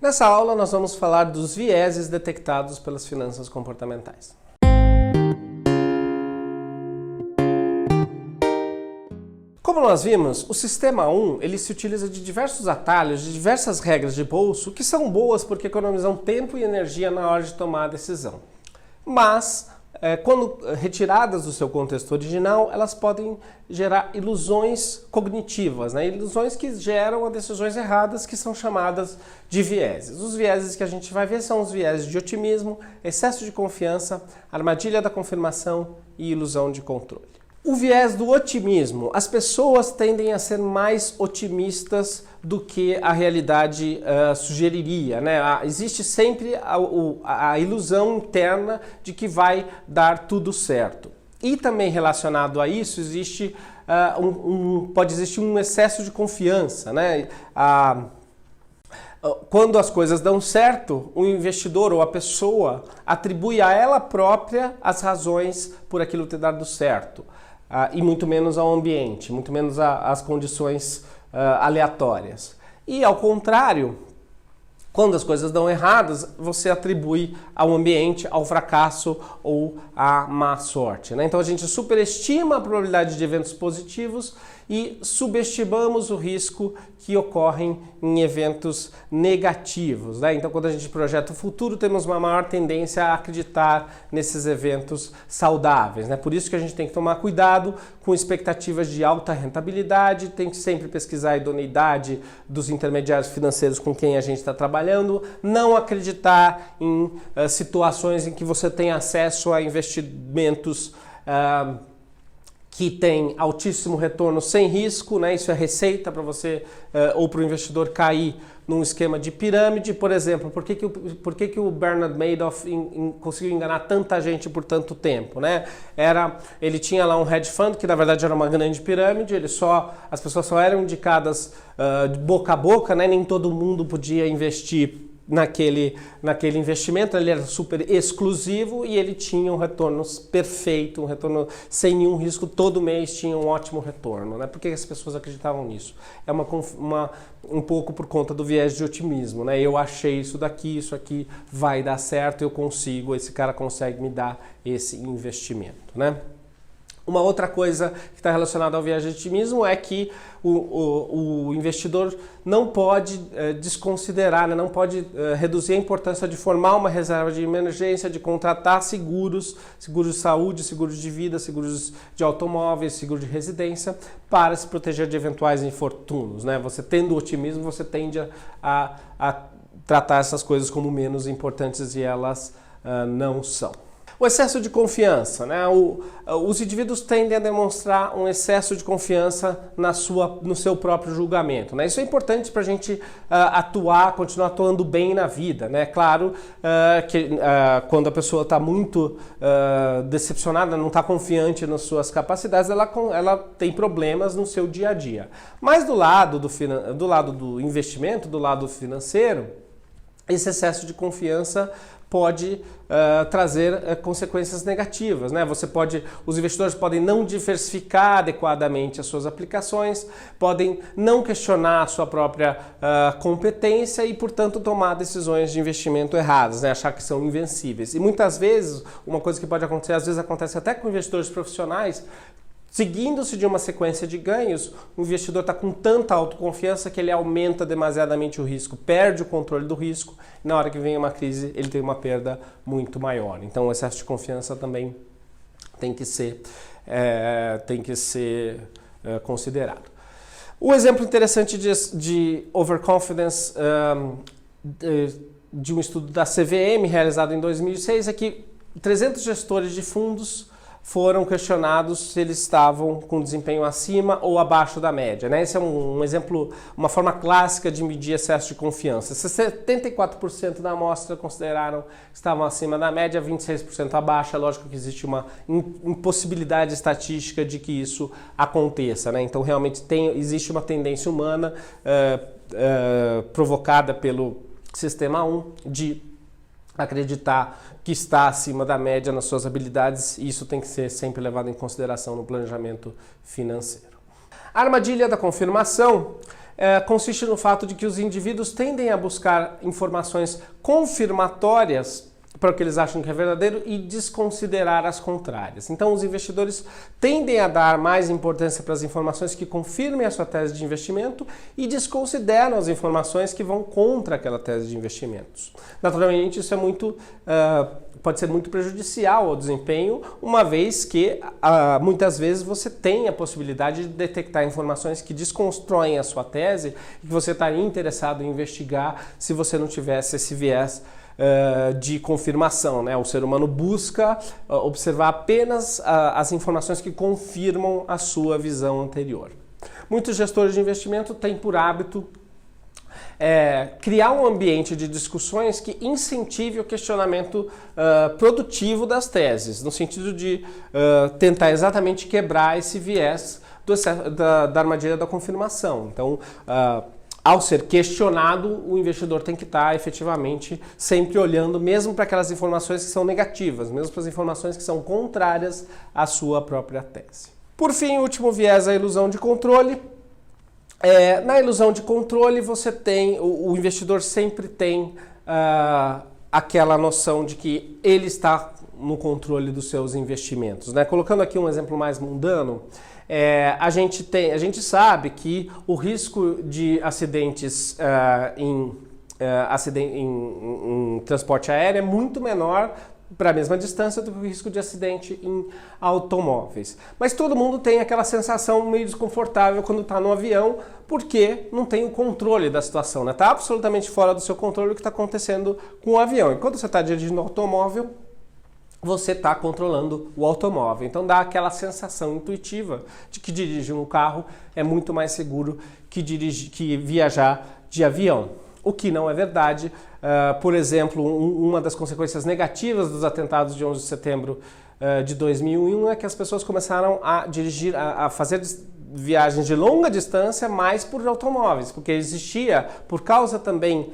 Nessa aula nós vamos falar dos vieses detectados pelas finanças comportamentais. Como nós vimos, o sistema 1 ele se utiliza de diversos atalhos, de diversas regras de bolso que são boas porque economizam tempo e energia na hora de tomar a decisão. Mas, quando retiradas do seu contexto original, elas podem gerar ilusões cognitivas, né? Ilusões que geram decisões erradas que são chamadas de vieses. Os vieses que a gente vai ver são os vieses de otimismo, excesso de confiança, armadilha da confirmação e ilusão de controle. O viés do otimismo. As pessoas tendem a ser mais otimistas do que a realidade sugeriria, né? Existe sempre a ilusão interna de que vai dar tudo certo. E também relacionado a isso, existe, pode existir um excesso de confiança, né? Quando as coisas dão certo, o investidor ou a pessoa atribui a ela própria as razões por aquilo ter dado certo. E muito menos ao ambiente, muito menos às condições aleatórias. E ao contrário, quando as coisas dão erradas, você atribui ao ambiente, ao fracasso ou à má sorte, né? Então a gente superestima a probabilidade de eventos positivos e subestimamos o risco que ocorrem em eventos negativos, né? Então quando a gente projeta o futuro, temos uma maior tendência a acreditar nesses eventos saudáveis, né? Por isso que a gente tem que tomar cuidado com expectativas de alta rentabilidade, tem que sempre pesquisar a idoneidade dos intermediários financeiros com quem a gente está trabalhando, não acreditar em situações em que você tem acesso a investimentos que tem altíssimo retorno sem risco, né? Isso é receita para você ou para o investidor cair num esquema de pirâmide. Por exemplo, por que o Bernard Madoff conseguiu enganar tanta gente por tanto tempo, né? Ele tinha lá um hedge fund que na verdade era uma grande pirâmide, as pessoas só eram indicadas de boca a boca, né? Nem todo mundo podia investir naquele investimento, ele era super exclusivo e ele tinha um retorno perfeito, um retorno sem nenhum risco, todo mês tinha um ótimo retorno, né? Por que as pessoas acreditavam nisso? É um pouco por conta do viés de otimismo, né? Eu achei isso aqui vai dar certo, eu consigo, esse cara consegue me dar esse investimento, né? Uma outra coisa que está relacionada ao viés de otimismo é que o investidor não pode desconsiderar, né? Não pode reduzir a importância de formar uma reserva de emergência, de contratar seguros de saúde, seguros de vida, seguros de automóveis, seguro de residência, para se proteger de eventuais infortúnios, né? Você tendo otimismo, você tende a tratar essas coisas como menos importantes e elas não são. O excesso de confiança, né? Os indivíduos tendem a demonstrar um excesso de confiança no seu próprio julgamento, né? Isso é importante para a gente continuar atuando bem na vida, né? Claro que quando a pessoa está muito decepcionada, não está confiante nas suas capacidades, ela tem problemas no seu dia a dia. Mas do lado do investimento, do lado financeiro, esse excesso de confiança pode trazer consequências negativas, né? Os investidores podem não diversificar adequadamente as suas aplicações, podem não questionar a sua própria competência e, portanto, tomar decisões de investimento erradas, né? Achar que são invencíveis. E muitas vezes, uma coisa que pode acontecer, às vezes acontece até com investidores profissionais, seguindo-se de uma sequência de ganhos, o investidor está com tanta autoconfiança que ele aumenta demasiadamente o risco, perde o controle do risco, e na hora que vem uma crise ele tem uma perda muito maior. Então o excesso de confiança também tem que ser considerado. O exemplo interessante de overconfidence de um estudo da CVM realizado em 2006 é que 300 gestores de fundos foram questionados se eles estavam com desempenho acima ou abaixo da média, né? Esse é um exemplo, uma forma clássica de medir excesso de confiança. 74% da amostra consideraram que estavam acima da média, 26% abaixo. É lógico que existe uma impossibilidade estatística de que isso aconteça, né? Então realmente existe uma tendência humana provocada pelo sistema 1 de acreditar que está acima da média nas suas habilidades, e isso tem que ser sempre levado em consideração no planejamento financeiro. A armadilha da confirmação consiste no fato de que os indivíduos tendem a buscar informações confirmatórias para o que eles acham que é verdadeiro e desconsiderar as contrárias. Então, os investidores tendem a dar mais importância para as informações que confirmem a sua tese de investimento e desconsideram as informações que vão contra aquela tese de investimentos. Naturalmente, isso pode ser muito prejudicial ao desempenho, uma vez que muitas vezes você tem a possibilidade de detectar informações que desconstroem a sua tese e que você estaria interessado em investigar se você não tivesse esse viés de confirmação, né? O ser humano busca observar apenas as informações que confirmam a sua visão anterior. Muitos gestores de investimento têm por hábito criar um ambiente de discussões que incentive o questionamento produtivo das teses, no sentido de tentar exatamente quebrar esse viés da armadilha da confirmação. Então, ao ser questionado, o investidor tem que estar efetivamente sempre olhando mesmo para aquelas informações que são negativas, mesmo para as informações que são contrárias à sua própria tese. Por fim, o último viés é a ilusão de controle. Na ilusão de controle, o investidor sempre tem aquela noção de que ele está no controle dos seus investimentos, né? Colocando aqui um exemplo mais mundano, a gente sabe que o risco de acidentes em transporte aéreo é muito menor para a mesma distância do que o risco de acidente em automóveis. Mas todo mundo tem aquela sensação meio desconfortável quando está no avião, porque não tem o controle da situação, né? Está absolutamente fora do seu controle o que está acontecendo com o avião. Enquanto você está dirigindo o automóvel, você está controlando o automóvel. Então dá aquela sensação intuitiva de que dirigir um carro é muito mais seguro que viajar de avião. O que não é verdade. Por exemplo, uma das consequências negativas dos atentados de 11 de setembro de 2001 é que as pessoas começaram a fazer viagens de longa distância mais por automóveis, porque existia, por causa também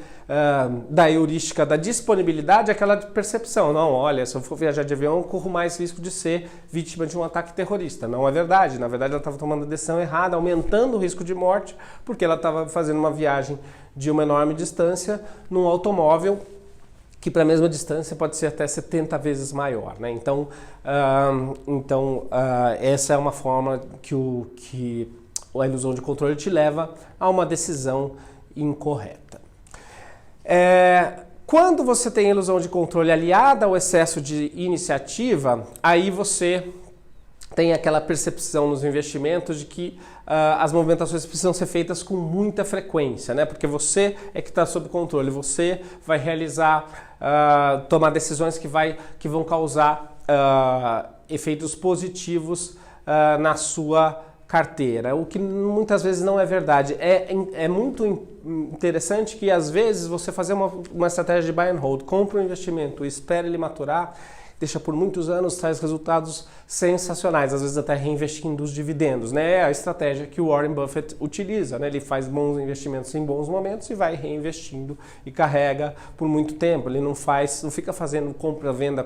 da heurística da disponibilidade, aquela percepção, não, olha, se eu for viajar de avião eu corro mais risco de ser vítima de um ataque terrorista. Não é verdade, na verdade ela estava tomando a decisão errada, aumentando o risco de morte, porque ela estava fazendo uma viagem de uma enorme distância num automóvel que para a mesma distância pode ser até 70 vezes maior, né? Então, essa é uma forma que a ilusão de controle te leva a uma decisão incorreta. Quando você tem a ilusão de controle aliada ao excesso de iniciativa, aí você tem aquela percepção nos investimentos de que as movimentações precisam ser feitas com muita frequência, né? Porque você é que está sob controle, você vai realizar, tomar decisões que vão causar efeitos positivos na sua carteira, o que muitas vezes não é verdade. É muito interessante que às vezes você fazer uma estratégia de buy and hold, compra um investimento e espera ele maturar, deixa por muitos anos, traz resultados sensacionais, às vezes até reinvestindo os dividendos, né? É a estratégia que o Warren Buffett utiliza, né? Ele faz bons investimentos em bons momentos e vai reinvestindo e carrega por muito tempo. Ele não fica fazendo compra-venda,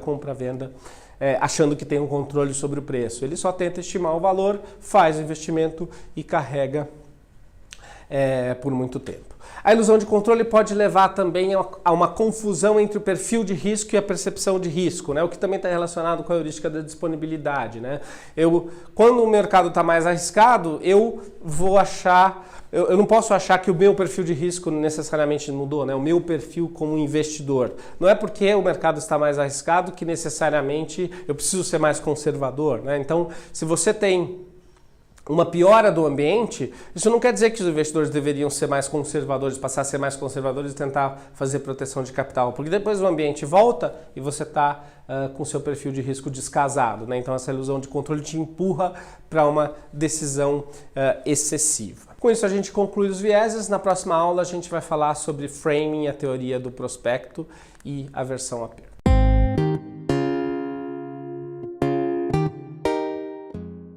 achando que tem um controle sobre o preço. Ele só tenta estimar o valor, faz o investimento e carrega por muito tempo. A ilusão de controle pode levar também a uma confusão entre o perfil de risco e a percepção de risco, né? O que também está relacionado com a heurística da disponibilidade, né? Quando o mercado está mais arriscado, eu não posso achar que o meu perfil de risco necessariamente mudou, né? O meu perfil como investidor. Não é porque o mercado está mais arriscado que necessariamente eu preciso ser mais conservador, né? Então, se você tem uma piora do ambiente, isso não quer dizer que os investidores deveriam ser mais conservadores, passar a ser mais conservadores e tentar fazer proteção de capital, porque depois o ambiente volta e você está com seu perfil de risco descasado, né? Então essa ilusão de controle te empurra para uma decisão excessiva. Com isso a gente conclui os vieses. Na próxima aula a gente vai falar sobre framing, a teoria do prospecto e aversão a perda.